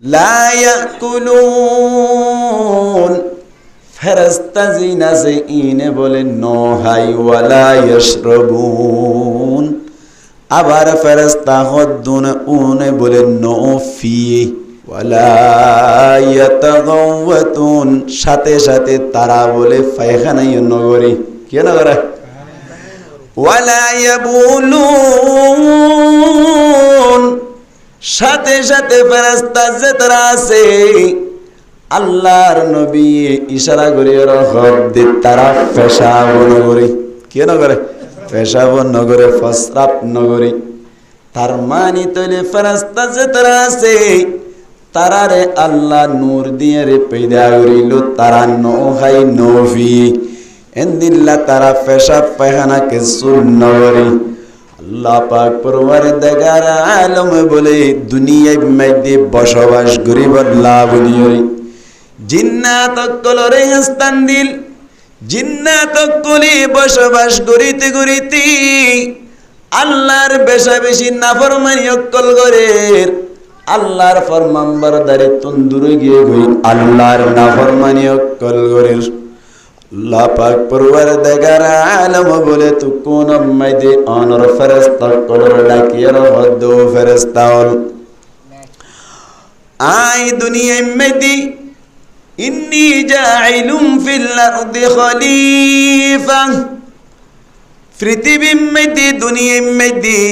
লা ইয়াকুলুন ফেরেশতা জিন আছে ইনে বলে নো হাই ওয়ালা ইয়াশরাবুন আবার ফেরেশতা হদ্দুন উনে বলে নো ফি ওয়ালা ইয়াতাগাওয়াতুন সাথে সাথে তারা বলে পায়খানায় নগরী কি নগরে ওয়ালা ইয়াবুলুন সাথে সাথে ফেরেশতা যে তারা আছে আল্লাহর নবী ইশারা করে রহমতে তারা পেশাব নগরী কি নগরে পেশাব নগরে ফসরাব নগরী তার মানে তৈলে ফেরেশতা যে তারা আছে তারারে আল্লাহ নূর দিয়ে রে পয়দা করিল তারা নো হাই নফি এন্দিল্লা তারা পেশাব পায়খানা কে সুন্নগরী আল্লাহ পাক পরওয়ারদিগার আলম বলে দুনিয়ায় মধ্যে বসবাস করি বদলা বলিয়রি জিন্নাত কলরে স্থান দিল জিন্নাত কলি বসবাস করিতে করিতে আল্লাহর বেশা বেশি নাফরমানি অকল করে আল্লাহর ফরমানবরদারি তন্দুরে গিয়ে গই আল্লাহর নাফরমানি অকল করে আল্লাহ পাক পরওয়ারদিগার আলম বলে তু কোন মাইদে অনর ফেরেশতা কলর ডাকিয়ে রহদ ফেরেশতা হল আই দুনিয়ায় মেদি ইন্নী জাইলুম ফিল আরদি খলিফা পৃথিবী মেদি দুনিয়ায় মেদি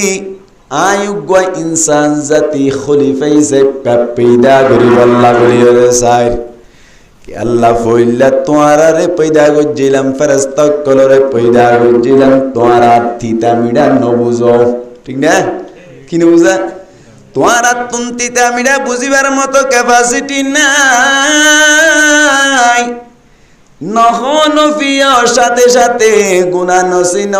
আয়ুগ ইনসান জাতি খলিফা হিসেবে পয়দা করি আল্লাহ বলিয়ে সাইর আল্লাহ ফইল্লা তোমারা রে পয়দা গজিলাম ফেরেশতা কলরে পয়দা গজিলাম তোমারা তিতা মিডা নবুঝো ঠিক না কি নবুঝা তোমারা তুন তিতা মিডা বুঝিবার মতো ক্যাপাসিটি নাই নহন ফিয়া সাথে সাথে গুনাহ নসিন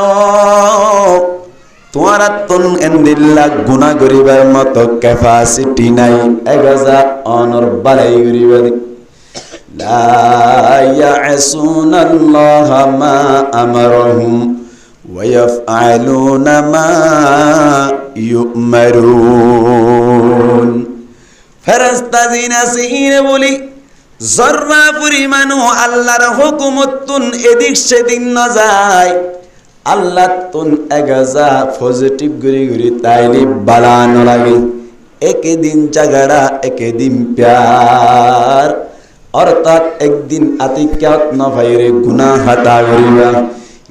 তোমারা তুন এন্দিল্লা গুনাহ করিবার মতো ক্যাপাসিটি নাই এগাজা অনর বালাই করিবার لا يعصون الله ما أمرهم ويفعلون ما يؤمرون ফেরেশতা জিনা সিনে বলি জররা পরিমাণও আল্লাহর হুকুমতুন এদিক সেদিক না যায় আল্লাহ তুন এগাজা পজিটিভ গরি গরি তাইলি বালানো লাগে একদিন ঝগড়া একদিন প্যার অর্থাৎ একদিন আতিক্যাত না ভাইরে গুনাহ হাতা করিবা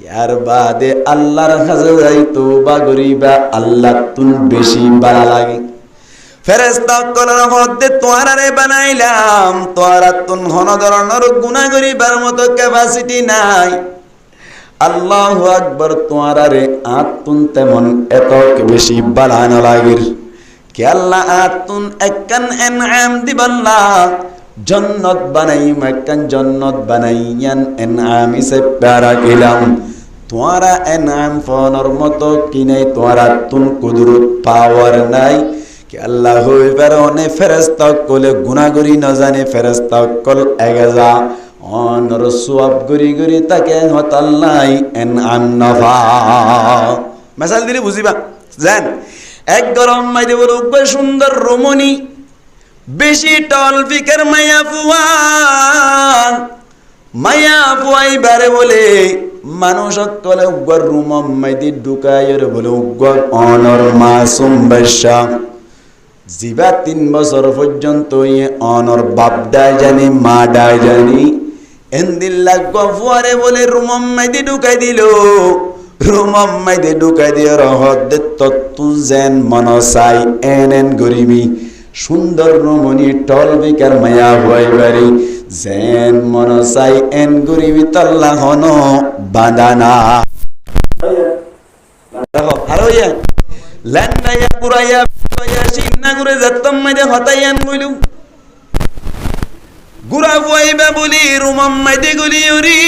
ইয়ার বাদে আল্লাহর কাছে যাই তওবা করিবা আল্লাহ তুন বেশি ভালো লাগে ফেরেশতা কলর মধ্যে তোয়ারে বানাইলাম তোয়ারা তুন হন ধরনের গুনাহ করিবার মতো ক্যাপাসিটি নাই আল্লাহু আকবার তোয়ারে আতুন তেমন এত বেশি ভালো না লাগের কি আল্লাহ আতুন একখান এনআম দিবাল্লাহ जन्नत बनाई मक्कन जन्नत बनाईयान एनाम इसे प्यारा किलाम तुम्हारा एनाम फोनर मतो कि नहीं तुम्हारा तुम कुदरत पावर नहीं कि अल्लाह होई परने फरिश्ता कोले गुनाह करी न जाने फरिश्ता कोल एगजा অনর সওয়াব গরি গরি তাকে হতাল্লাই এনআম নফা মিসাল দিলে বুঝিবা জান এক গরম মাইদে বড় সুন্দর রমণী বেশি টল ফিকের মায়া ফুয়াই বারে বলে মানুষ সকলে উগ্র রুম মাইদি ঢুকাইয়ের বলে উগ্র অনর মাসুম বাদশা জিবা 3 বছর পর্যন্ত অনর বাপ দায় জানি মা দায় জানি এন্দিল্লা গফুয়ারে বলে রুম মাইদি ঢুকাই দিল রুম মাইদি ঢুকাই দিয়ে রহদ তত্তু যেন মনসাই এন গরিমি সুন্দর রমণী টল বিকার মায়া হই বাড়ি যেন মনসাই এন গরিবি তল্লা হন বাঁধানা আরো ইয়া লান্নায়া কুরাইয়া সিন্না গুরে যাত্তম মাইদে হতাইয়ান বইলু গুরা বইবা বলি রুমম মাইদে গলি ওরি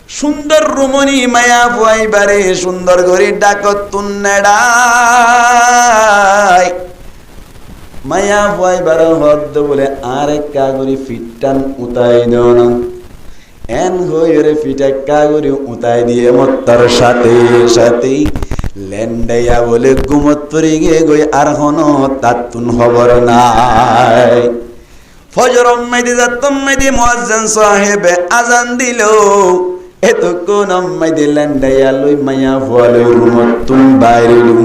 সুন্দর রমণী মায়া বইবারে সুন্দর গরি ডাকত তুন্নেড়াই মায়া বইবার হদ বলে আরেক কাগরি ফিটান উতাই দেন এন হইরে ফিটা কাগরি উতাই দিয়ে মত্তর সাথে সাথে লেন্ডাইয়া বলে গুমত পড়ে গিয়ে গই আর হনো তাতুন খবর নাই। ফজর মাইদি যাতম মাইদি মুয়াজ্জিন সাহেবে আজান দিল, এতক্ষণ মাইদি লেন্ডাইয়া লই মায়া ফুয়ালই রুমত তুন বাইরিলু।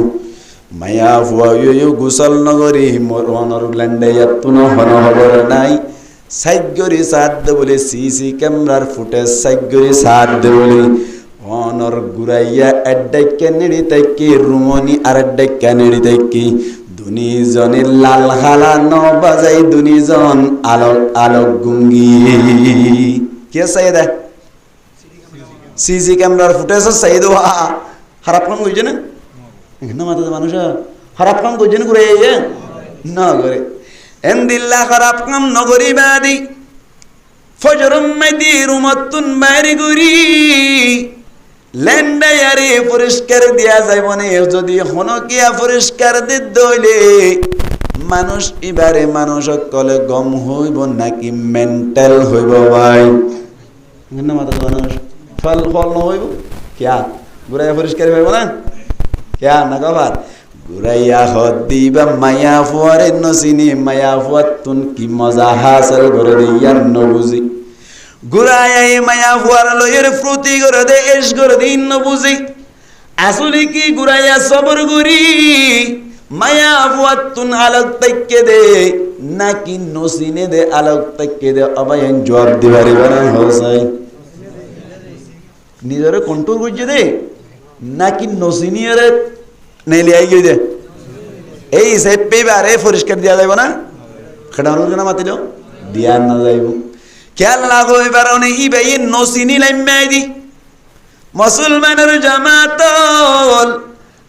মায়া ফুয়া ইয়ো গোসল নগরী মোর অনর লেন্ডাইয়া তুন হন খবর নাই। সাইগরি সাদ বলে সিসি ক্যামেরার ফুটেজ সাইগরি সাদ বলে অনর গুরাইয়া এড্ডাইকে নেড়ি তাইকি রুমনি আর এড্ডাইকে নেড়ি তাইকি দুনিজনের লাল হালা ন বাজাই দুনিজন আলোক আলোক গুঙ্গি। কে সাইদা সিসি ক্যামেরার ফুটেজ সাইদ খারাপ কাম কইছে না না মাথা মানুষ খারাপ কাম কইছে না করে না করে এন্দিল্লা খারাপ কাম নগরী বাদি ফজরম মাইদি রুমতুন বাইরে গুরি লেন্ডায়ারে পরিষ্কার দিয়া যাইব না। যদি হনকিয়া পরিষ্কার দিতে হইলে মানুষ এবারে মানুষ কলে গম হইব নাকি মেন্টাল হইব ভাই না মাথা মানুষ ফল ফল ন হইব কিয়া গুড়াইয়া পরিষ্কার হইব না কিয়া না কবার গুরাইয়া হদ দিবা মায়া ফুয়ারে নসিনি মায়া ফুয়াতুন কি মজা হাসল করে দিয়া নবুজি গুরাইয়া মায়া ফুয়ার লয়ের প্রতি করে দে এস করে দিন নবুজি আসলে কি গুরাইয়া সবর গুরি মায়া ফুয়াতুন আলোক তাইকে দে নাকি নসিনে দে আলোক তাইকে দে অবায়ন জবাব দিবারি বানা হসাই নিজরে কন্ট্রোল করছে দে নাকি নসিনিয়ারে নেলে আই গই দে এই সেপে বারে পরিষ্কার দিয়া যাইব না খড়ানোর কেন মাতিল দিয়া না যাইব খেয়াল লাগো এবার অনেক ই ভাই নসিনি লাইমাই দি মুসলমানের জামাত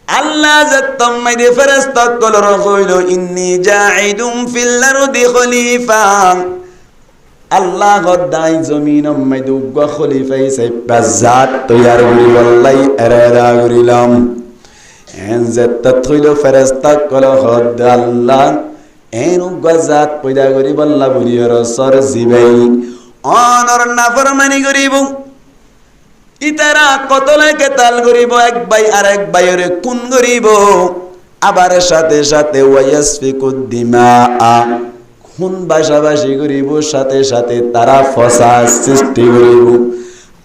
আল্লাহ জাত্তামাই দে ফেরেশতা কলর কইল ইন্নী জাইদুম ফিল আরদি খলিফা আল্লাহ গদাই জমিন মাইদু গ খলিফা হিসাব বাজাত তৈয়ার করি বল্লাই এরাদা করিলাম এনজেত থইল ফেরেশতা কল হদ আল্লাহ এনু গজাত পয়দা করি বল্লা বুড়িয়র সর জিবাই অনর নাফরমানি করিব ইতারা কতলাকে তাল করিব এক ভাই আর এক ভাইয়ের খুন করিব আবার সাথে সাথে ওয়াসফিকুদ দিমা খুন বাসাবাসি করিব সাথে সাথে তারা ফসাদ সৃষ্টি করিব।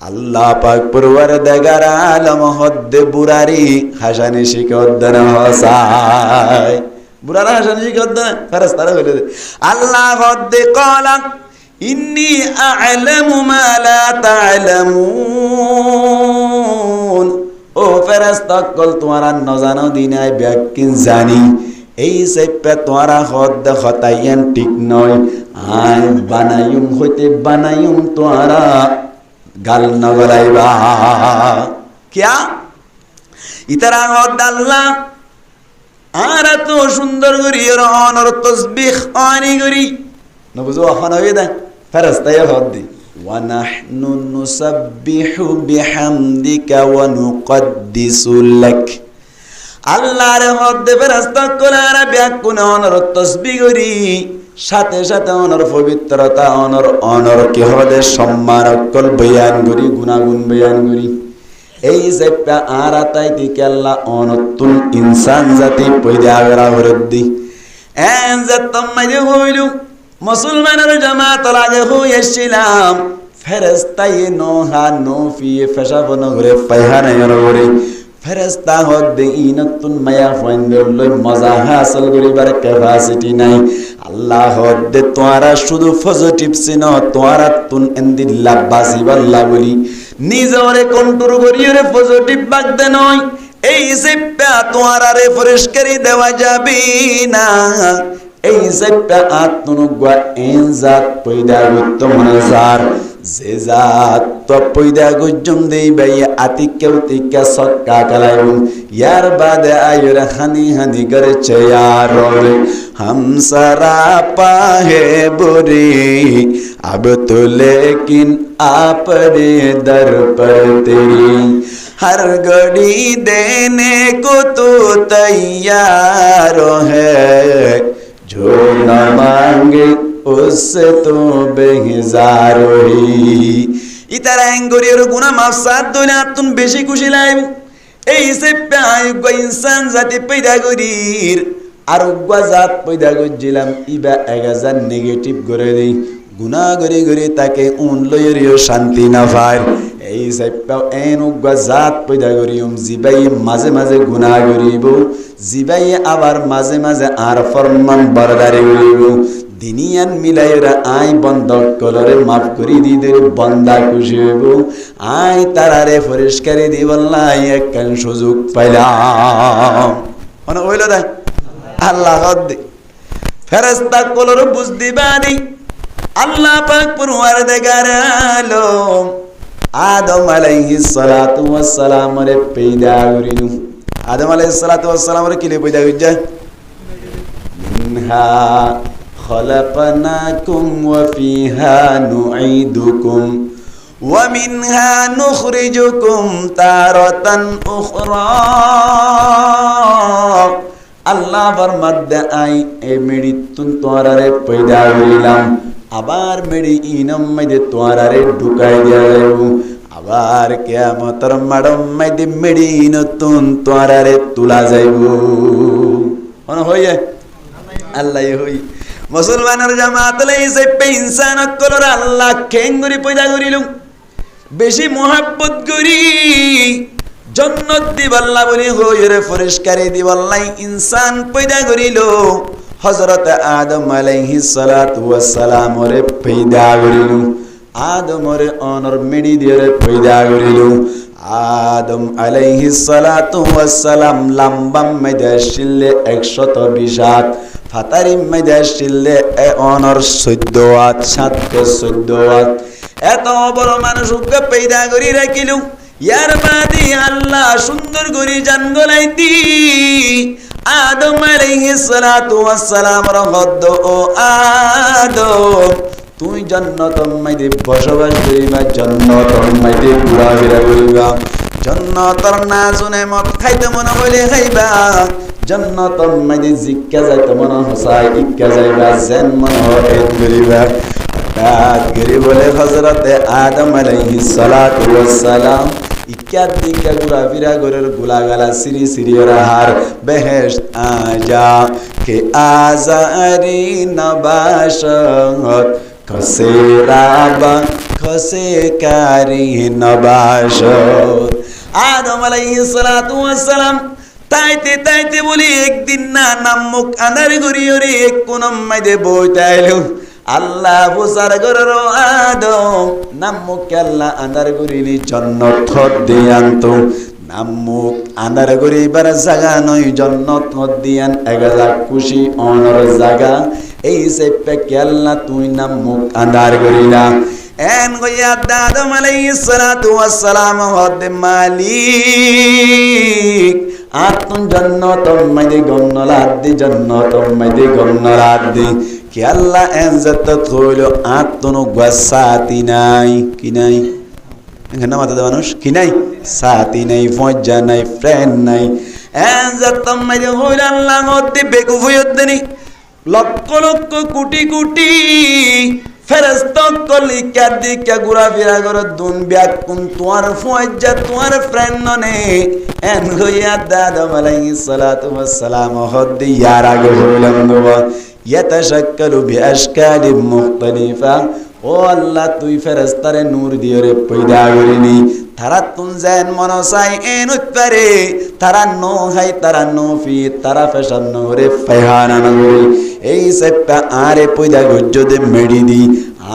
আল্লাহ পাক পরওয়ারদিগার আলম হদ্দে বুরারি হাসানি শিকদ্দন হসায় বুরারা হাসানি শিকদ্দন ফেরেশতারা বলে আল্লাহ হদ্দে কলা ইন্নী আ'লামু মা লা তা'লামুন ও ফেরেশতা কল তোমারা ন জানো দিনাই ব্যাকিন জানি এই সেপে তোমারা হদ হতাইয়ান ঠিক নয় আই বানাইম হইতে বানাইম তোমারা গাল নগলাইবা কিয়া ইতারা হদ আল্লাহ আর তো সুন্দর করি অনর তসবিহ আনি করি নবুজো আখান হয়ে দেয় ফেরেশতায় হদ দি ওয়া নাহনু নুসাব্বিহু বিহামদিকা ওয়া নুকদ্দিসু লাক আল্লাহর হদ্দে ফেরেশতা কোলারা ব্যাকুন অনর তসবিহ করি সাথে সাথে অনর পবিত্রতা অনর কি হদে সম্মান অকল বয়ান করি গুনাগুন বয়ান করি এই সেপা আরাতাই দিকে আল্লাহ অনতুন ইনসান জাতি পয়দা করা হরদি এন জাতমাইদে হইলু মুসলমানের জামাত লাগে হইছিলাম ফেরেশতায় নোহা নোফিয়ে ফেসাবন করে পায়খানা করে ফেরেশতা হদ্দে ইনতুন মায়া ফাইন্দর লই মজা হাসিল করিবার ক্যাপাসিটি নাই আল্লাহ হদ্দে তোরা শুধু পজিটিভ সিন তোরা তুন এন্দিল্লা বাসিবাল্লাহ বলি নিজরে কন্ট্রোল করিয়ে পজিটিভ বাগদে নয় এই সেপা তোরা রে পরিষ্কারি দেওয়া যাবে না এই সেপা আত্মনুগা এনজাত পয়দা গুত্ত মনজার যে জাত তো পয়দা গুজম দেই ভাই আতিকেও তিকা সক্কা কালাইম ইয়ার বাদে আয়র হানি হানি করে চেয়ার हम सरापा है बुरी अब तो लेकिन आपने दर पर तेरी हर घड़ी देने को तो तैयार है जो न मांगे उससे तो बेहिजार ही इतारा एंगोरियर गुना माफसाद दोले आतुन बेशी खुशी लाइम এই যে আয়োগ্য ইনসান জাতি পয়দা করির আরোগ্য জাত পয়দা করছিলাম ইবা 1000 নেগেটিভ করে দিই গুনাহ করে করে তাকে লইরিও শান্তি না পায় এই সাইপাও এনুগ্য জাত পয়দা করিম জিবাই মাঝে মাঝে গুনাহ করিব জিবাই আবার মাঝে মাঝে আর ফরমান বরদারি করিব দিনিয়ান মিলাইরা আই বন্ধক কলরে মাফ করি দিদের বন্দা খুশি হইব আই তারারে পরিষ্কারে দিবল্লাই একখান সুযোগ পাইলাম মানে হইল না আল্লাহ হদ্দে ফেরেশতা কলর বুঝ দিবানি আল্লাহ পাক পরওয়ারদিগার আলম আদম আলাইহিস সালাতু ওয়াস সালাম রে পয়দা করিনু আদম আলাইহিস সালাতু ওয়াস সালাম রে কিলে পয়দা কইজা মিনহা خلقناكم وفيها نعيدكم ومنها نخرجكم تارة أخرى আল্লাহ ফরমাতে আই এ মেডিতুন তোরারে পয়দা করিলাম আবার মেডি ইনম মধ্যে তোরারে ঢুকাই দেব আবার কিয়ামতের মাডম মধ্যে মেডি নতুন তোরারে তুলা যাইব কোন হইয়ে আল্লাহ হই মুসলমানের জামাত লাইছে ইনসান কলর আল্লাহ কেঙ্গুরি পয়দা করিল বেশি মোহাব্বত করি জান্নাত দিবাল্লাহ বলি হইরে পরিষ্কারে দিবাল্লাই ইনসান পয়দা করিল হযরত আদম আলাইহিস সালাতু ওয়াস সালাম রে পয়দা করিল আদম রে অনর মেডি দিয়ে পয়দা করিল আদম আলাইহিস সালাতু ওয়াস সালাম লম্বা মেদাশিলে 120 হাত ফাতারি মেদাশিলে অনর 14 হাত 14 হাত এত বড় মানুষকে পয়দা করি রাখিল ইয়ার বাদি আল্লাহ সুন্দর করি জান গলাইতি আদম আলাইহিস সালাতু ওয়াস সালাম রহদ ও আদম তুই জান্নাতের মধ্যে বসবাস করিবা জান্নাতের মধ্যে ঘোরাফেরা করিবা জান্নাতের না শুনে মত খাইতে মনে হইলে খাইবা জান্নাতের মধ্যে জিক্কা যাইতে মনে হসাই ইক্কা যাইবা যেন মনে হয় করিবা তাত গরি বলে হযরত আদম আলাইহিস সালাতু ওয়াস সালাম ইক্কা দিক্কা ঘোরাফেরা করার গোলাগালা সিরি সিরি রাহার বেহেশত আজা কে আজারি নবাশত খসে রাবা খসে কারি নবাশত আদম আলাইহিস সালাতু ওয়াস সালাম তাইতে তাইতে বলি একদিন না নামুক আনার গরিয়রে এক কোন মাইদে বইতাইলো আল্লাহ বুসার গরর আদম নামুক আল্লাহ আনার গরিলি জান্নাত দিয়ান্ত নামুক আনার গরিবার জায়গা নয় জান্নাত দিয়ান এগালা খুশি অনর জায়গা এই সেপে কে আল্লাহ তুই নামুক আনার গরিলা এন গয়া আদম আলাইহিস সালাতু ওয়াস সালাম হদ মালিক আতুন জান্নাতম মাইদে গন্নলাদি জান্নাতম মাইদে গন্নলাদি কি আল্লাহ এনজাত থইলো আতুন গাসাতি নাই কি নাই এখানে মাথা দে মানুষ কি নাই সাথী নাই ফজ্জা নাই ফ্রেন্ড নাই এনজাতম মাইদে হইল আল্লাহ মধ্যে বেকুফিয়তনি লক্ষ লক্ষ কোটি কোটি ফেরেশতা কলি কাদি কে ঘোরাফেরা করে দুন ব্যাক কোন তোমার ফজ্জা তোমার ফ্রেন্ড ননে এন হইয়া আদম আলাইহিস সালাতু ওয়াস সালাম হদ ইয়ার আগে হইলাম নবা ইয়াতাশাক্কালু বিআশকালি মুখতালিফা ও আল্লাহ তুই ফেরেশতারে নূর দিয়ে রে পয়দা করিনি তারা তুন যেন মন চাই এন উত্তরে তারা নো হাই তারা নো ফি তারা ফেশন নরে ফাইহানা নরি এই সেপটা আরে পয়দা গজ্জদে মেডি দি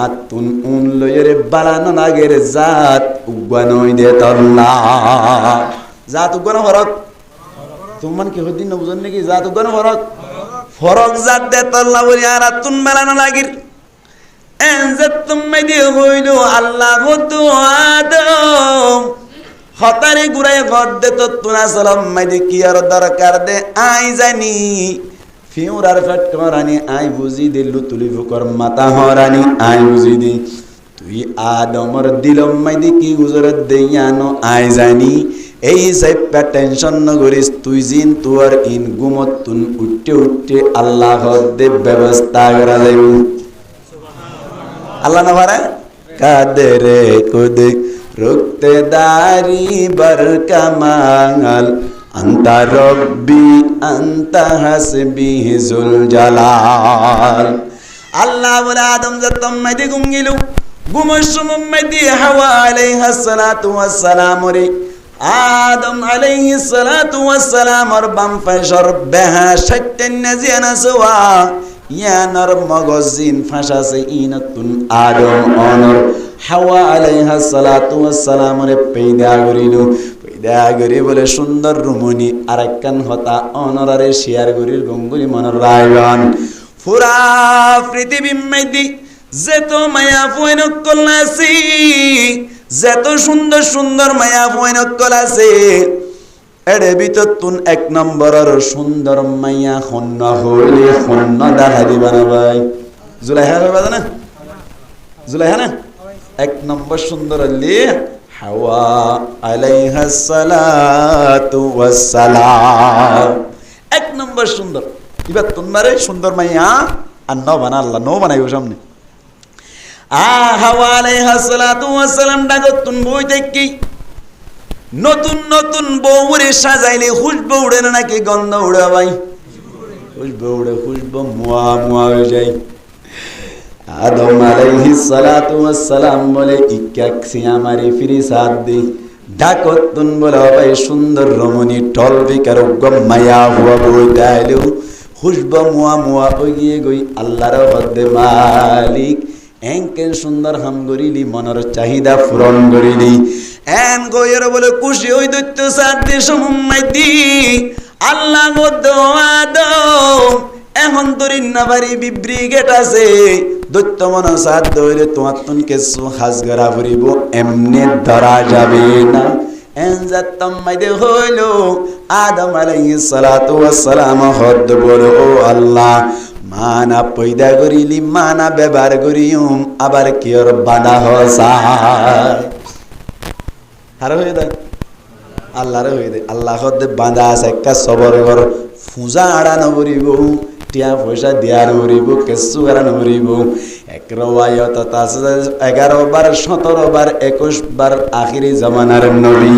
আতুন উন লয়রে বালানো লাগের জাত উগানই দে তল্লা জাত উগানো ফরক তুমান কি হদিন না বুঝন নাকি জাত উগানো ফরক ফরক জাত দে তল্লা বলি আর আতুন বালানো লাগির এনজাত তুমি দি হইলো আল্লাহ গতো আদম হতারে গুরাই গদ্দে তো তুনা সালাম মাইদি কি আর দরকার দে আই জানি ফিউরার ফট করানি আই বুঝি দিলু তুলি ফুকর মাতা হরানি আই বুঝি দি তুই আদমর দিলম মাইদি কি গুজরত দেয়ানো আই জানি এই সাইপা টেনশন ন করিস তুই জিন তোর ইন গুমতুন উঠতে উঠতে আল্লাহ গদ্দে ব্যবস্থা করা যাইব আল্লাহ না পারে কাদেরে কুদে রুখতে দারি বার কামাল আন্তা রব্বি আন্তা হাসবি জুল জালাল। আল্লাহ বলে আদম জাতম মাইদি গুঙ্গিলু গুমসুম মাইদি হাওয়া আলাইহিস সালাতু ওয়াস সালাম রে আদম আলাইহিস সালাতু ওয়াস সালাম আর বাম ফাইশর বেহা শাইতান নাজিয়ানা সুওয়া ইয়ানর মগজিন ফাঁসাছে ইনতুন আদম অনর হাওয়া আলাইহিস সালাতু ওয়াস সালাম রে পেদা করিলু পেদা করি বলে সুন্দর রুমনি আরেকখান হতা অনরারে শেয়ার করিল গঙ্গুলি মনর রায়গান পুরা পৃথিবী মেদি যেত মায়া ফয়নকল আছে যেত সুন্দর সুন্দর মায়া ফয়নকল আছে এড়ে ভিতর তুন এক নম্বরের সুন্দর মাইয়া খন্ন হইলে খন্ন দেখা দিবা না ভাই জুলাইহা হবে না জুলাইহা না এক নম্বর সুন্দর হইলে হাওয়া আলাইহিস সালাতু ওয়াস সালাম এক নম্বর সুন্দর এবার তোমারে সুন্দর মাইয়া আর ন বানা আল্লাহ ন বানাইও সামনে হাওয়া আলাইহিস সালাতু ওয়াস সালাম ডাকত তুন বই দেখি নতুন নতুন বউরে সাজাইলে খুশবু উড়ে না নাকি গন্ধ উড়ে ভাই খুশবু উড়ে খুশবু মুয়া মুয়া হয়ে যায় আদম আলাইহিস সালাতু ওয়াস সালাম বলে ইক্কাক্সি আমারে ফিরি সাথ দি ডাকত তুন বলে ভাই সুন্দর রমণী টলবিকার গম্মায়া হুয়া বই দাইলো খুশবু মুয়া মুয়া হয়ে গই আল্লাহর হদ্দে মালিক এনকে সুন্দর হাম গরিলি মনের চাহিদা পূরণ করিলি এন গয়ের বলে খুশি ওই দৈত্য সাথে সমুম্মাইতি আল্লাহ আদম এখন তোর নাবারি বিব্রিগেট আছে দৈত্য মন সাথ ধরে তোমার তুন কেসু হাজগরা ভরিব এমনি ধরা যাবে না এন যাত্তম মাইদে হইল আদম আলাইহিস সালাতু ওয়াস সালাম হদ বলো ও আল্লাহ মানা পয়দা করিলি মানা ব্যবহার করিম আবার কি ওর বাধা হসায় হারে হয়ে দেয় আল্লাহরে হয়ে দেয় আল্লাহ হদে বাঁধা আছে একটা সবর ঘর ফুজা আড়ানো করিব টিয়া পয়সা দিয়ার করিব কেসু আড়ানো করিব 11 বার 17 বার 21 বার আখিরি জামানার নবী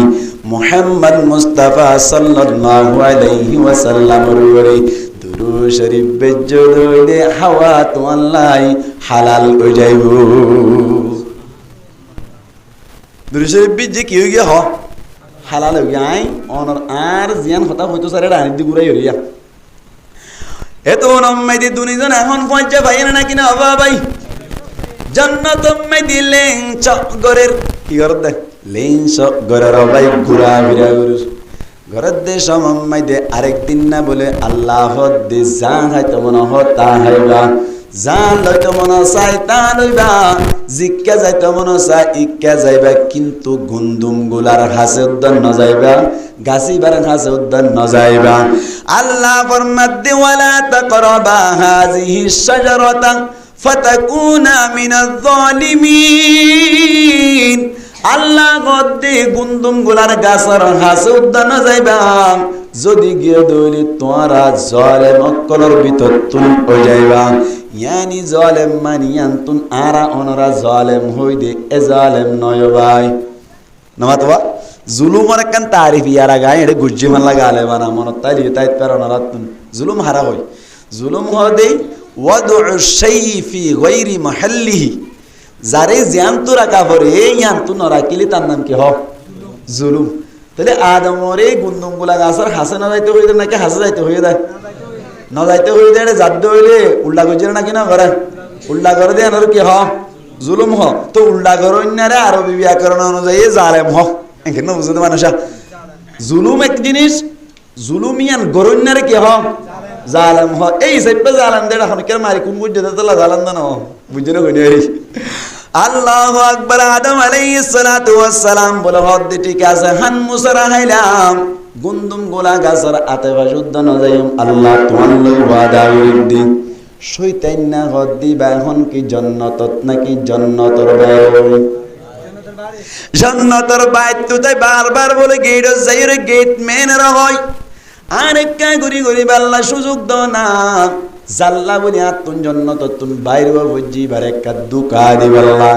মুহাম্মদ মুস্তাফা সাল্লাল্লাহু আলাইহি ওয়াসাল্লাম রে দুরূদ শরীফ বেজুদ হইলে হাওয়া তো আল্লাহ হালাল হয়ে যাইব দুরূদ শরীফ বিজে কি হই গিয়া হ হালাল হই যায় অনর আর জিয়ান কথা হইতো সারে রানি দি গুরাই হইয়া এত নম্মাইদি দুনিজন এখন পয়জা ভাই না কিনা বাবা ভাই জান্নাত মেদি লেঞ্চ গরের কি গর দে লেঞ্চ গরের ভাই গুরা বিরা গুরু ঘরের দে সমম্মাই দে আরেকদিন না বলে আল্লাহ দে যা হাইতো মনে হতা হাইবা যা লইতো মনে চাই তা লইবা জিক্কা যাইতো মনে চাই ইক্কা যাইবা কিন্তু গুন্দুম গুলার হাসে উদ্যান ন যাইবা গাছিবার হাসে উদ্যান ন যাইবা আল্লাহ ফরমাত দে ওয়ালা তাকরাবা হাযিহি শাজারাতা ফাতাকুনা মিনাজ জালিমিন আল্লাহ গদ্দে গুন্দুম গুলার গাছর হাসে উদ্যান যাইবা যদি গিয়ে দইলি তোরা জালেম অকলর ভিতর তুন হয়ে যাইবা ইয়ানি জালেম মানিয়ান তুন আরা অনরা জালেম হই দে এ জালেম নয় ভাই নমাতবা জুলুমর কান তারিফ ইয়ারা গায় এড়ে গুজ্জি মান লাগালে বানা মন তাইলি তাইত পার অনরা তুন জুলুম হারা হই জুলুম হদে ওয়াদউ শাই ফি গায়রি মাহাল্লিহি যারে জ্ঞানতো রাখা পরে জ্ঞানতো ন রাখিলে তার নাম কি হয় জুলুম তাহলে আদমরে গুন্দুমগুলা গাছর হাসে না যাইতে হইতে নাকি হাসে যাইতে হয়ে যায় না যাইতে হয়ে যায় জাদ্দ হইলে উল্টা করছে নাকি না করে উল্টা করে দেন আর কি হ জুলুম হ তো উল্টা করন্যারে আরবি ব্যাকরণ অনুযায়ী জালেম হ এখানে বুঝতে মানুষ জুলুম এক জিনিস জুলুমিয়ান গরন্যারে কি হ জালেম হ এই সাইপে জালেম দেড় এখন কে মারি কোন বুঝতে তোলা জালেম না বুঝতে না কইনি আল্লাহু আকবার আদম আলাইহিস সালাতু ওয়াস সালাম বলে হদ ঠিক আছে হান মুসরা হাইলাম গুন্দুম গোলা গাছর আতে বাজুদ্দ ন যাইম আল্লাহ তোমার লই ওয়াদা করি শয়তান না হদ দিবা এখন কি জান্নাতত নাকি জান্নাতর বাড়ি জান্নাতর বাইত তো তাই বারবার বলে গেট যাইরে গেট মেন হয় আরেকটা গুরি গুরি বাল্লা সুযোগ দাও না জাল্লা বলি আতুন জান্নাত তুন বাইরে বুঝি বারে একটা দুকা দিবাল্লা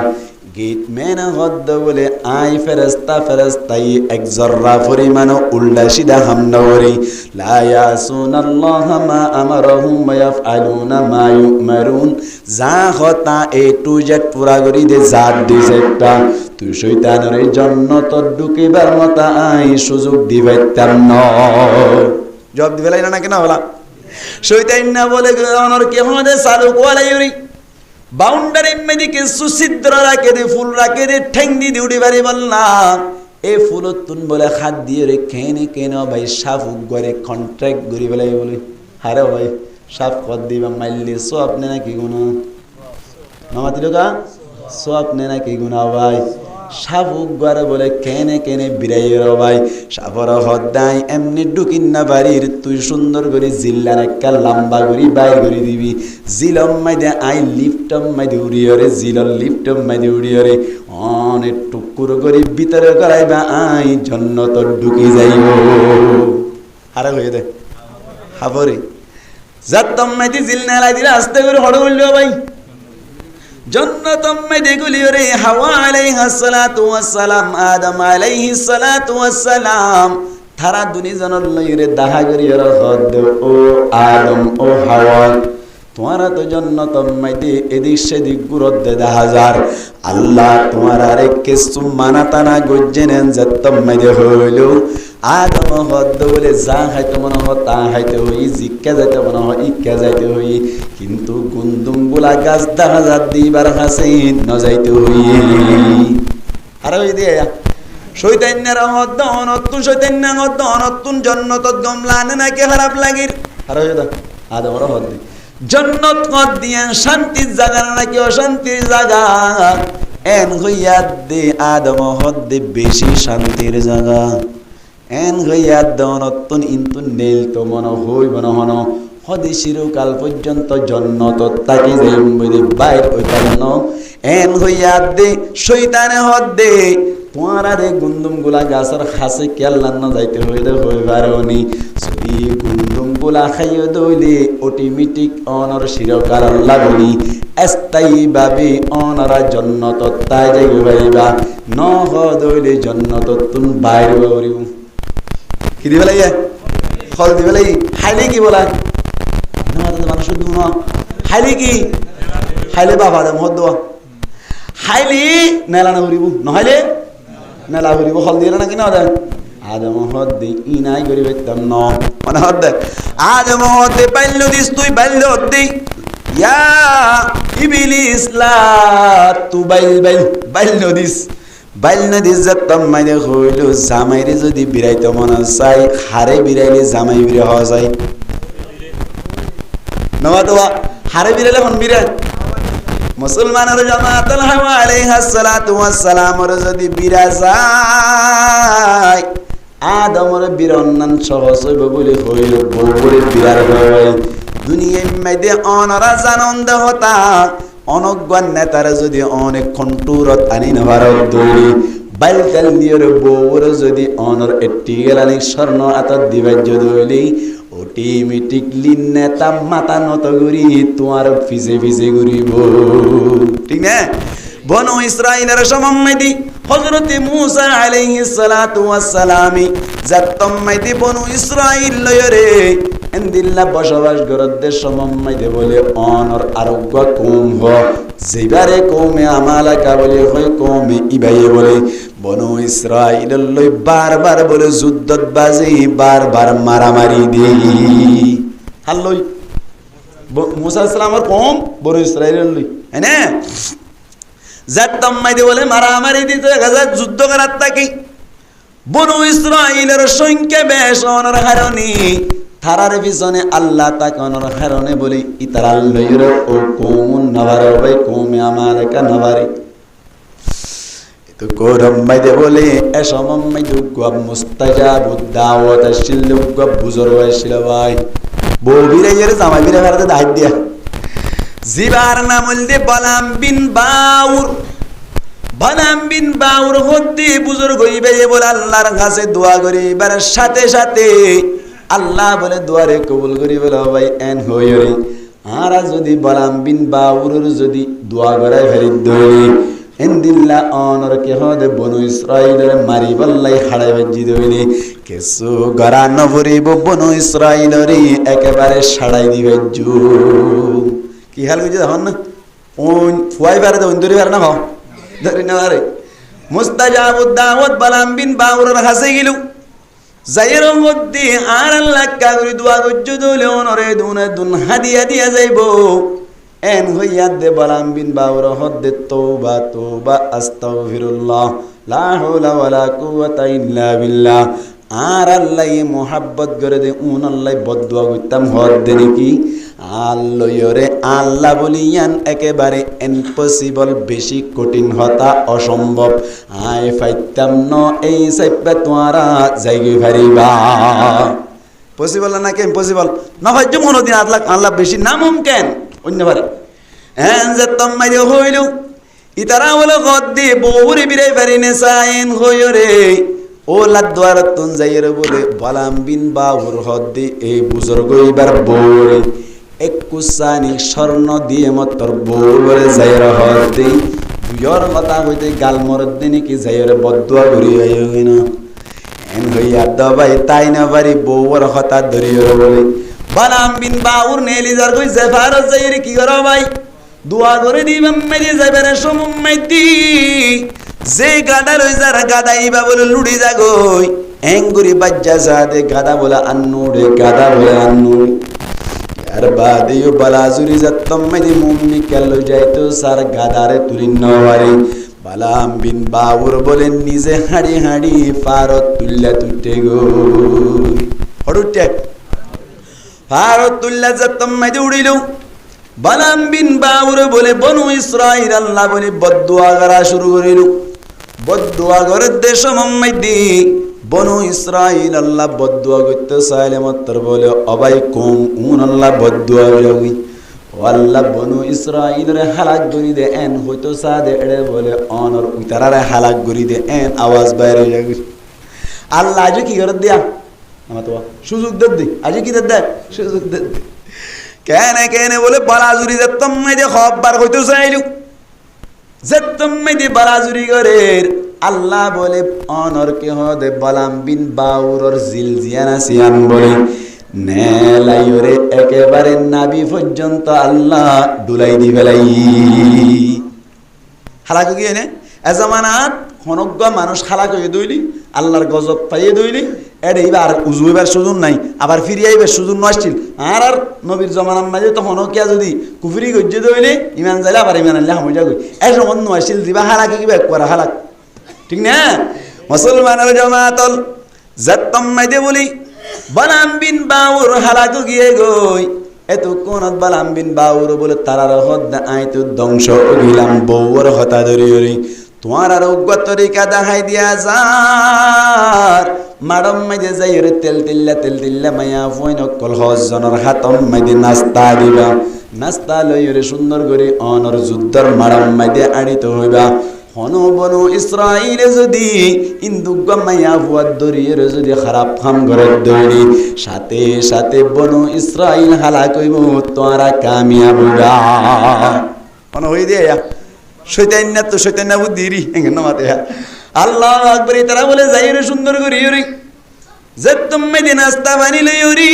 গীত মেনা হদ্দ বলে আই ফেরেস্তাই এক জর্রা পরিমাণ উল্টা সিধা হামলা করি লা ইয়াসুনাল্লাহা মা আমারহুম ওয়া ইয়াফআলুনা মা ইউমারুন যা হতা এ টু জেড পুরা করি দে জাত দিছে একটা তুই শয়তানের জান্নাত ঢুকিবার মত আই সুযোগ দিবাইতাম না জবাব দিবেলাই না কেন বলা শয়তান না বলে অনর কে হদে চালু কোয়ালাইরি বাউন্ডারি মেদিকে সুছিদ্র রাখে দে ফুল রাখে দে ঠ্যাং দি উড়ি বাড়ি বললাম এ ফুলতুন বলে হাত দিয়ে রে কেনে কেন ভাই সাফ গরে কন্ট্রাক্ট গরি বলে বলে হারে ভাই সাফ কর দিবা মাইলি সো আপনি নাকি গুনা মামা তিলকা সো আপনি নাকি গুনা ভাই সাফ গরে বলে কেনে কেনে বিরাইর ভাই সাফর হদ্দাই এমনি ঢুকিন না বাড়ির তুই সুন্দর করে জিল্লার একটা লম্বা করি বাইর করে দিবি জিলম মাইদে আই লিফটম মাইদে উড়িয়রে জিলর লিফটম মাইদে উড়িয়রে অনেক টুকুর করে ভিতরে করাইবা আই জন্নত ঢুকি যাইব আরে হয়ে দে হাবরে যাতম মাইদে জিল না লাই দিলে আস্তে করে হড় বললো ভাই জন্নতম মাইদে গুলিয়রে হাওয়া আলাইহিস সালাতু ওয়াস সালাম আদম আলাইহিস সালাতু ওয়াস সালাম থারা দুনি জনর লইরে দাহা করিয়র হদ ও আদম ও হাওয়া তোমারা তো জন্নতম মাইদে এদিক সেদিক গুরত দে হাজার আল্লাহ তোমার আরে কিছু মানাতানা গজ্জেনেন যাতম মাইদে হইলো আদম হদ বলে যা হাইতে মনে হয় তা হাইতে হই জিক্কা যাইতে মনে হয় ইক্কা যাইতে হই কিন্তু গুন্দুম গুলা গাছ দেখা যাত দিবার কাছে ন যাইতে হই আরে ওই দিয়ে শয়তানের হদ অনতুন শয়তানের হদ অনতুন জন্নত গমলানে নাকি খারাপ লাগির আরে ওই দা আদমর হদ জন্নত কদ দিয়া শান্তির জায়গা নাকি অশান্তির জায়গা এন হইয়া দে আদম হদ দে বেশি শান্তির জায়গা এন হইয়া দনতুন ইন্তুন নেল তো মন হইব না হন হদি চিরকাল পর্যন্ত জন্নত তাকি যাইম বলে বাইর হইতাম এন হইয়া দে শয়তানে হদ দে তোমারা রে গুন্দুম গুলা গাছের খাসে কেল্লান না যাইতে হইলে হইবারনি যদি গুন্দুম গুলা খাইয়ে দইলে অটোমেটিক অনর চিরকাল লাগনি স্থায়ী ভাবে অনরা জন্নত তাই যাইব পারিবা ন হদইলে জন্নত তুন বাইর হইব কি দিবে লাগে ফল দিবে লাগে খাইলে কি বলা মানুষ খাইলে কি খাইলে বাবা দে মদ দেওয়া খাইলি নেলা না ঘুরিব নহলে নেলা ঘুরিব ফল দিয়ে না কিনা দেয় আদম হদ দে ই নাই করি বেতাম ন মানে হদ দে আদম হদ দে বাইল্য দিস তুই বাইল্য দি ইয়া ইবলিস লা তু বাইল্য দিস বাইল দিস যাতম মাইদে হইলো জামাইরে যদি বিরাইতে মন চাই হারে বিরাইলে জামাই বিরে হওয়া যায় নবা তো হারে বিরাইলে হন বিরাই মুসলমানের জামাতুল হাওয়া আলাইহিস সালাতু ওয়াস সালামর যদি বিরা যায় আদমর বিরন্নান সহজ হইব বলে হইল বউরে বিরার হয় দুনিয়ার মধ্যে অনরা জানন্দ হতা অনজ্ঞান নেতারা যদি অনেক কন্টুরত আনি ভারত দৌড়ি বাইল নিয়র বউর যদি অনর এটি গেলানি স্বর্ণ আতত দিবাই যদি অটোমেটিকলি নেতা মাথা নত করি তোমার ফিজে ফিজে ঘুরিব ঠিক না বনু ইসরাইলের সমম্মাইদি হযরতে মূসা আলাইহিস সালাতু ওয়াস সালাম যাতম্মাইদি বনু ইসরাইল লয়রে এন্দিল্লা বসবাস গরদ্দে সমম্মাইদি বলে অনর আরোগ্য কম হ যেবারে কমে আমালাকা বলে হয় কমে ইবাইয়ে বলে বনু ইসরাইল লই বারবার বলে যুদ্ধত বাজি বারবার মারামারি দেই হাল্লই মূসা আলাইহিস সালামের কম বনু ইসরাইল লই হ্যাঁ যাতম্মাইদি বলে মারামারি দিতে গাজা যুদ্ধ করার তাকি বনু ইসরাইলের সংখ্যা বেশ অনর হারনি থারার পিছনে আল্লাহ তাকানোর কারণে বলি ইতারাল লইর ও কৌমুন নভারে ভাই কৌমে আমালাকা নভারে তো কোরম মাইদে বলে এসমম মাইদু গব মুস্তাজাবুদ দাওয়াত আসিল গব বুজুর্গ আসিল ভাই বউবিরে এর জামাই বিরে ভারতে দাইত দিয়া জিবার নাম হলদে বালাম বিন বাউর হতে বুজুর্গ হইবে বলে আল্লাহর কাছে দোয়া করিবার সাথে সাথে আল্লাহ বলে দুয়ারে কবুল করি বলে ভাই এন হইরে আর যদি বালাম বিন বাউর যদি দোয়া করায় ফেরি দই হিন্দিল্লা অনর কে হদে বনু ইসরাইলের মারি বল্লাই হাড়াই বাজি দইলে কিছু গরা নভরিব বনু ইসরাইলেরই একেবারে সাড়াই দিবে জু কি হাল কইছে দেখুন না ওন ফুয়াই পারে তো ধরে পারে না হ ধরে না পারে মুস্তাজাবুদ দাওয়াত বালাম বিন বাউরের হাসে গেল যাইর মধ্যে আর আল্লাহ কাগরি দোয়া গজ্জু দলে অনরে দুনে দুন হাদিয়া দিয়া যাইব এন হইয়া দে বালাম বিন বাউর হদ্দে তওবা তওবা আস্তাগফিরুল্লাহ লা হাওলা ওয়ালা কুওয়াতা ইল্লা বিল্লাহ আর আল্লাহ মোহাব্বত করে দে উন আল্লাহ বদদুয়া করতাম হদ্দে নাকি আল্লাহরে আল্লাহ বলিয়ান একেবারে ইম্পসিবল বেশি কঠিন হতা অসম্ভব আই ফাইতাম ন এই সাইপা তোরা যাইগে পারিবা পসিবল না কি ইম্পসিবল না হয় যেমন দিন আল্লাহ বেশি না মুমকিন অন্য পারে এন যে তম্মাই হইল ইতারা হলো গদ্দি বউরে বিরাই পারিনে সাইন হইরে ও লাদ্দার তুন যাইরে বলে বালাম বিন বাউর হদ্দি এই বুজুর্গ এবার বউরে একুসানি স্বর্ণ দিয়ে মতর বউরে যাইরে হদ্দি দুয়র কথা হইতে গাল মরদ দিনে কি যাইরে বদদুয়া করি হই না এন হইয়া দবাই তাই না পারি বউর হতা ধরিয়ে বলে বালাম বিন বাউর নেলি যার কই জেফার যাইরে কি করো ভাই দোয়া করে দিবাম মেরে যাইবারে সমুম্মাইতি যে গাদা রই যারা গাদাইবা বলে লুড়ি যাগই এঙ্গুরি বাজ্জা সাদে গাদা বলা আন্নুরে গাদা বলে আন্নুরে আর বাদিও বালাজুরি যাত্তম মেদি মুম্মি কেলো যাইতো সার গাদারে তুলি নওয়ারি বালাম বিন বাউর বলে নিজে হাড়ি হাড়ি ফারত তুল্লা তুটে গো হড়ুটে ফারত তুল্লা যাত্তম মেদি উড়িল বালাম বিন বাউর বলে বনু ইসরাইল আল্লাহ বলে বদদুয়া করা শুরু করিল বদদুয়া করে দেশ মম্মাইদি বনু ইসরাইল আল্লাহ বদদুয়া করতে চাইলে মাত্র বলে অবাই কম উন আল্লাহ বদদুয়া করি ও আল্লাহ বনু ইসরাইলের হালাক করি দে এন হইতো সাদে এড়ে বলে অনর উতারারে হালাক করি দে এন আওয়াজ বাইরে যাবি আল্লাহ আজ কি করে দিয়া আমার তো সুযোগ দে আজ কি দে সুযোগ দে কেনে কেনে বলে বালাজুরি যেতম মেদে খবর হইতো চাইলু যেতম মেদে বালাজুরি করে আল্লাহ বলে অনর কে হদে বালাম বিন বাউরর জিলজিয়ানা সিয়ান বলে নেলাইরে একেবারে নাবি পর্যন্ত আল্লাহ ডুলাই দি ফেলাই হালাক কি এনে এজামানাত খনজ্ঞ মানুষ হালাক হয়ে দইলি আল্লাহর গজব পাইয়ে দইলি এডে এবার উজু এবার সুযোগ নাই আবার ফিরিয়ে আইবার সুযোগ নষ্টিল আর আর নবীর জমানার মাঝে তো হনকিয়া যদি কুফরি গজ্জে দইলে ইমান যাইলে আবার ইমান আনলে হামজা গই এই সময় নষ্টিল দিবা হালাকে কিবা করা হালাক ঠিক না মুসলমানের জামাতল জাত্তম মাইদে বলি বালাম বিন বাউর হালাক গিয়ে গই এত কোনত বালাম বিন বাউর বলে তারার হদ আইতো ধ্বংস গিলাম বউর হতা ধরি তোমার আর অজ্ঞ তরিকা দেখাই দিয়া যার মাডম মাইদে যাইরে তেল তিল্লা মায়া ফইন কল হজনের হাতম মাইদে নাস্তা দিবা নাস্তা লইরে সুন্দর করে অনর যুদ্ধর মাডম মাইদে আড়িত হইবা হন বনু ইসরাইলে যদি ইন্দুগ মায়া ফুয়াদ দরিয়ে যদি খারাপ কাম করে দইরি সাথে সাথে বনু ইসরাইল হালাক হইব তোরা কামিয়াব হইবা কোন হই দিয়া শয়তান্না তো শয়তান্না বুদ্ধিরি এঙ্গে নামাতে আল্লাহু আকবার তারা বলে যাইরে সুন্দর করে ইরি যেতম মেদিন নাস্তা বানিলে ইরি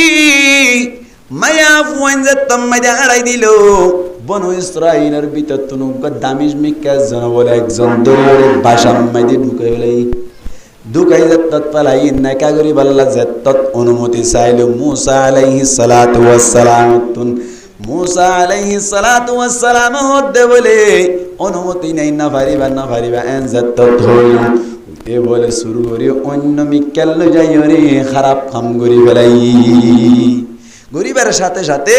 মায়া ফুয়ান যেতম মেদে আড়াই দিল বনু ইসরাইলের ভিতর তুনুক দামিশ মিক্কা জন বলে একজন দরিয়ে বাসাম মেদে ঢুকাই যেতত পালাই নাকা করি বাল্লা যেতত অনুমতি চাইলো মুসা আলাইহিস সালাতু ওয়াস সালাম মুসা আলাইহিস সালাতু ওয়াস সালাম হদে বলে অনুমতি নাই না পারিবা এন যেতত হইল এ বলে শুরু করি অন্য মিক্কাল যাই রে খারাপ কাম করি ফেলাই গরিবের সাথে সাথে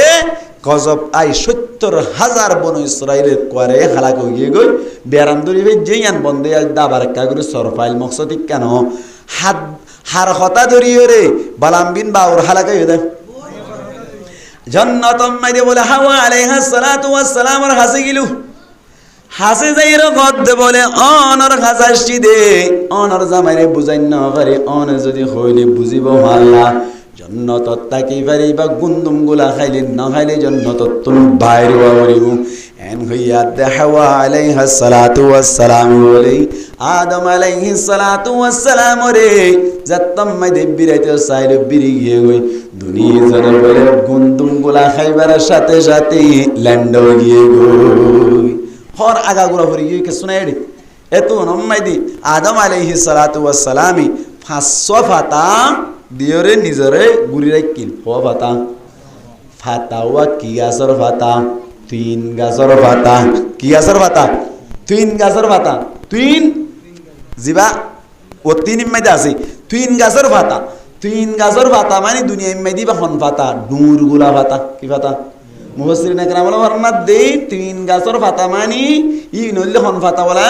গজব আই ৭০,০০০ বনু ইসরাইলের করে হালাক হয়ে গই বেরাম দরি ভাই যেয়ান বন্ধে দাবার কাগরে সরফাইল মকসদ কেন হার হতা ধরিয়ে রে বালাম বিন বাউর হালাক হয়ে দেয় জান্নাতুম মাইদে বলে হাওয়া আলাইহিস সালাতু ওয়াস সালামের হাসে গিলু হাসে যাইরো গদ বলে অনর হাসাসি দে অনর জামাইরে বুঝাই না পারে অন যদি হইলে বুঝিব আল্লাহ জান্নাতত তাকি পারিবা গুন্দুম গুলা খাইলে না খাইলে জান্নাতত তুমি বাইরে বাড়িব এন হইয়া হাওয়া আলাইহিস সালাতু ওয়াস সালাম বলে আদম আলাইহিস সালাতু ওয়াস সালাম রে যাত্তম মাইদে বিরাইতে সাইলে বিরি গিয়ে গই দুনিয়া জরে বলে গুন্দুম গুলা খাইবার সাথে সাথে ল্যান্ড গিয়ে গই হর আগাগুলা ভরি গিয়ে কে শুনাই রে এত নম্মাইদি আদম আলাইহিস সালাতু ওয়াস সালামি ফাঁসো ফাতা দিয়রে নিজরে গুরি রাখিল হ ফাতা ফাতাওয়া কি গাছর ফাতা তিন গাছর ফাতা কি গাছর ফাতা তিন গাছর ফাতা তিন জিবা ও তিন ইম্মাইদে আছে তিন গাছর ফাতা তিন গাছর ফাতা মানে দুনিয়া ইম্মাইদি বা হন ফাতা ডুর গুলা ফাতা কি ফাতা মুফাসসিরিন একরাম বলে বর্ণনা দেই তিন গাছর ফাতা মানে ই নইলে হন ফাতা বলা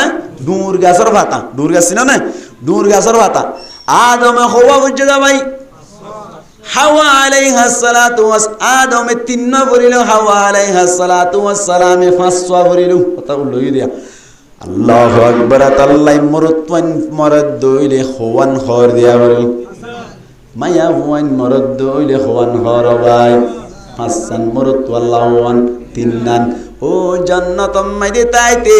ডুর গাছর ফাতা ডুর গাছ ছিল না ডুর গাছর ফাতা আদম হওয়া বুঝে ভাই হাওয়া আলাইহিস সালাতু ওয়াস আদমে তিন বলিল হাওয়া আলাইহিস সালাতু ওয়াস সালামে ফাঁসওয়া বলিল কথা লই দিয়া আল্লাহু আকবার আল্লাহ মরতওয়ান মরদ দইলে হওয়ান হর দিয়া বলিল মায়া হওয়ান মরদ দইলে হওয়ান হর ভাই হাসান মরত আল্লাহওয়ান তিননান ও জান্নাতম মাইদে তাইতে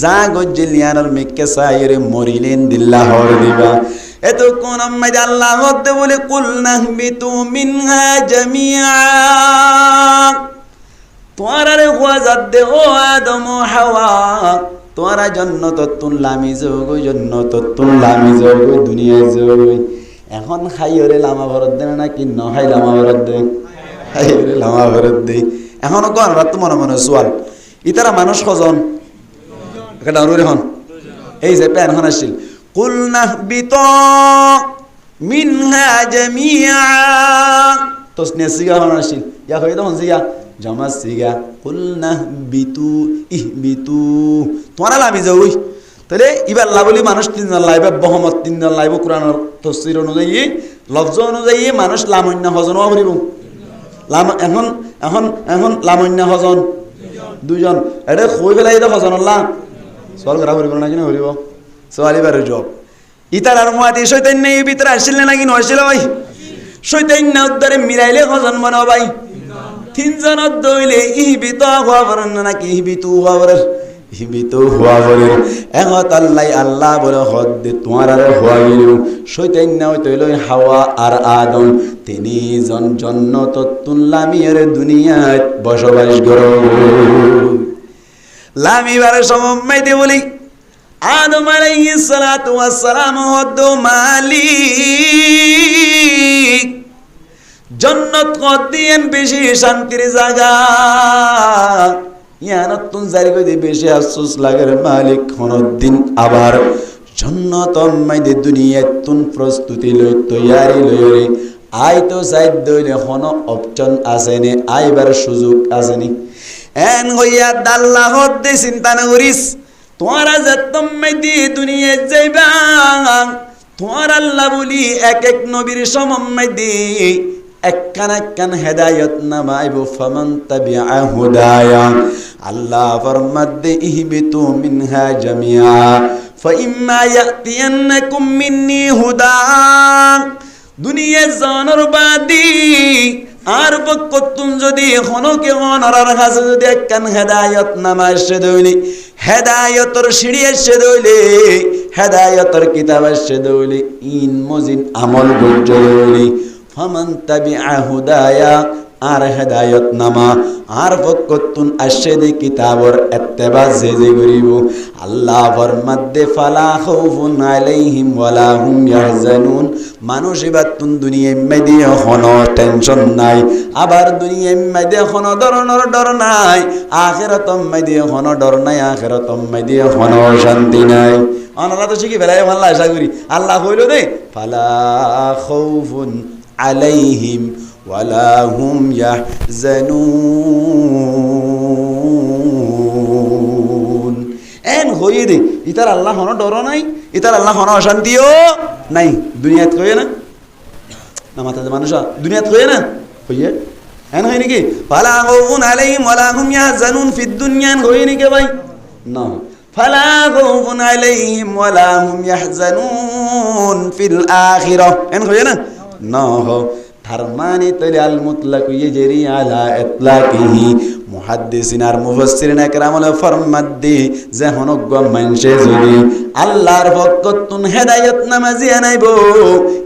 যা গজ্জলিয়ানোর মেকে সাইরে মরিলেন দিল্লাহ হর দিবা এত কোন আম্মাইদে আল্লাহ হতে বলে কুলনা বিতু মিনহা জামিআ তোয়ারে ওয়াজাদ দে ও আদম ও হাওয়া তোরা জান্নাত তুনলামি যোগ জান্নাত তুনলামি যোগ দুনিয়া যোগ এখন খাইরে লামা ভরত দেন না কি ন খাই লামা ভরত দে খাইরে লামা ভরত দে এখন কোন রাত মনে মনে সোয়াল ইতারা মানুষ কজন এটা আরো এখন এই যে প্যান হন আসছিল قلنا اهبطوا منها جميعا تسنية سيغا هناشيل يا خيدا هنسيغا جمع سيغا قلنا اهبطوا তোমারা লামি যাওই তাহলে এবার লাভলি মানুষ তিনজন লাইবে বহমত তিনজন লাইব কোরআনের তাফসীর অনুযায়ী লফজ অনুযায়ী মানুষ লামন্য হজন হরিব লাম এখন এখন এখন লামন্য হজন দুইজন এটা কই ফেলাই এটা হজন আল্লাহ সওয়াল করা হরিব না কিনা হরিব সোয়ালি বারে জব ইতারার মুয়াতি শয়তান নেই ভিতরে আসলে নাকি নয়ছিল ভাই শয়তান না উদ্ধারে মিলাইলে কজন মনে ভাই তিনজন দইলে ইহবিত হওয়া বরন নাকি ইহবিতু হওয়া বরন ইহবিতু হওয়া বরন এহত আল্লাহ বলে হদ দে তোমার আর হওয়া গেল শয়তান না হইতইল হাওয়া আর আদম তিনজন জান্নাত তুনলামির দুনিয়ায় বসবাস করো লামিবারে সমমাইতে বলি আদম আলাইহিস সালাতু ওয়াস সালাম হদ মালিক জান্নাত কদিন বেশি শান্তির জায়গা ইয়ানত তুন জারি কই বেশি আফসোস লাগের মালিক হনদিন আবার জান্নাত মাইদে দুনিয়াত তুন প্রস্তুতি লই তৈয়ারি লই আই তো সাইদ দইলে হন অপশন আসেনি আইবার সুযোগ আসেনি এন হইয়া আল্লাহ হদ চিন্তা না করিস তোরা যতম মাইদি দুনিয়া যাইবা তোর আল্লাহ বলি এক এক নবীর সমমাইদি একখান একখান হেদায়েত নামাইব ফামান তাবিআ হুদায়া আল্লাহ ফরমাদে ইহবিতু মিনহা জামিআ ফাইম্মা ইয়াতিয়ান্নাকুম মিন্নি হুদা দুনিয়া জানার বাদি আর বকতুন যদি হনকে হনরার কাছে যদি একখান হেদায়েত নামা এসে দইলি হেদায়েতর সিঁড়ি এসে দইলে হেদায়েতর কিতাব এসে দইলি ইন মজিন আমল গজ্জ দইলি ফামান তাবিআ হুদায়া আর হেদায়েত নামা আর বকতুন আসে দি কিতাবর ইত্তেবা যে করিব আল্লাহ ফরমাদে ফালা খাউফুন আলাইহিম ওয়ালা হুম ইয়াহজানুন মানুষ ইবাতুন দুনিয়া মেদি হন টেনশন নাই আবার দুনিয়া মেদি হন ধরনের ডর নাই আখিরাত মেদি হন ডর নাই আখিরাত মেদি হন শান্তি নাই আল্লাহ তো শিখি ফেলাই আল্লাহ আশা করি আল্লাহ কইলো দে ফালা খাউফুন আলাইহিম ওয়ালা হুম ইয়াহজানুন এন হই দে ইতার আল্লাহ হন ডর নাই ইতার আল্লাহ হন অশান্তিও নাই দুনিয়াত কই না না মাথা মানুষ দুনিয়াত কই না হইয়ে এন হই নাকি ফালা খাউফুন আলাইহিম ওয়ালা হুম ইয়াহজানুন ফিদ দুনিয়া হই নাকি ভাই না ফালা খাউফুন আলাইহিম ওয়ালা হুম ইয়াহজানুন ফিল আখিরাহ এন হই না না তার মানে তলে আল মুতলাক ইজরি আলা ইতলাকিহি মুহাদ্দিসিন আর মুফাসসিরিন একরাম হলো ফরমাদ্দি যে হনজ্ঞ মানুষে যদি আল্লাহর পক্ষতুন হেদায়েত নামাজি আনাইব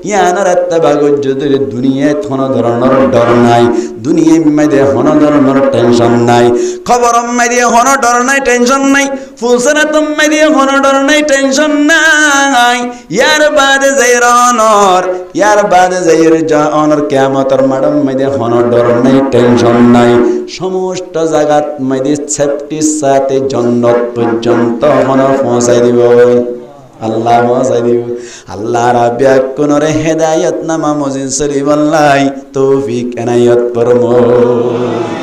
ইয়ানার আত্তাবাগত যদি দুনিয়ায় কোনো ধরনের ডর নাই, দুনিয়ার মধ্যে কোনো ধরনের টেনশন নাই, খবরম মধ্যে কোনো ডর নাই, টেনশন নাই, ফুলসারাতম মধ্যে কোনো ডর নাই, টেনশন নাই। ইয়ার বাদে যাইর অনর, ইয়ার বাদে যাইর যা অনর কিয়ামতের মাঠের মধ্যে কোনো ডর নাই, টেনশন নাই। সমস্ত জায়গাত মধ্যে সেফটির সাথে জান্নাত পর্যন্ত কোনো পৌঁছাই দিব, আল্লাহ পৌঁছাই দিব। আল্লাহ রাব্বিয়া কোনরে হেদায়েত নামা মজিদ শরীফ আল্লাহ তৌফিক এনায়েত ফরমাও।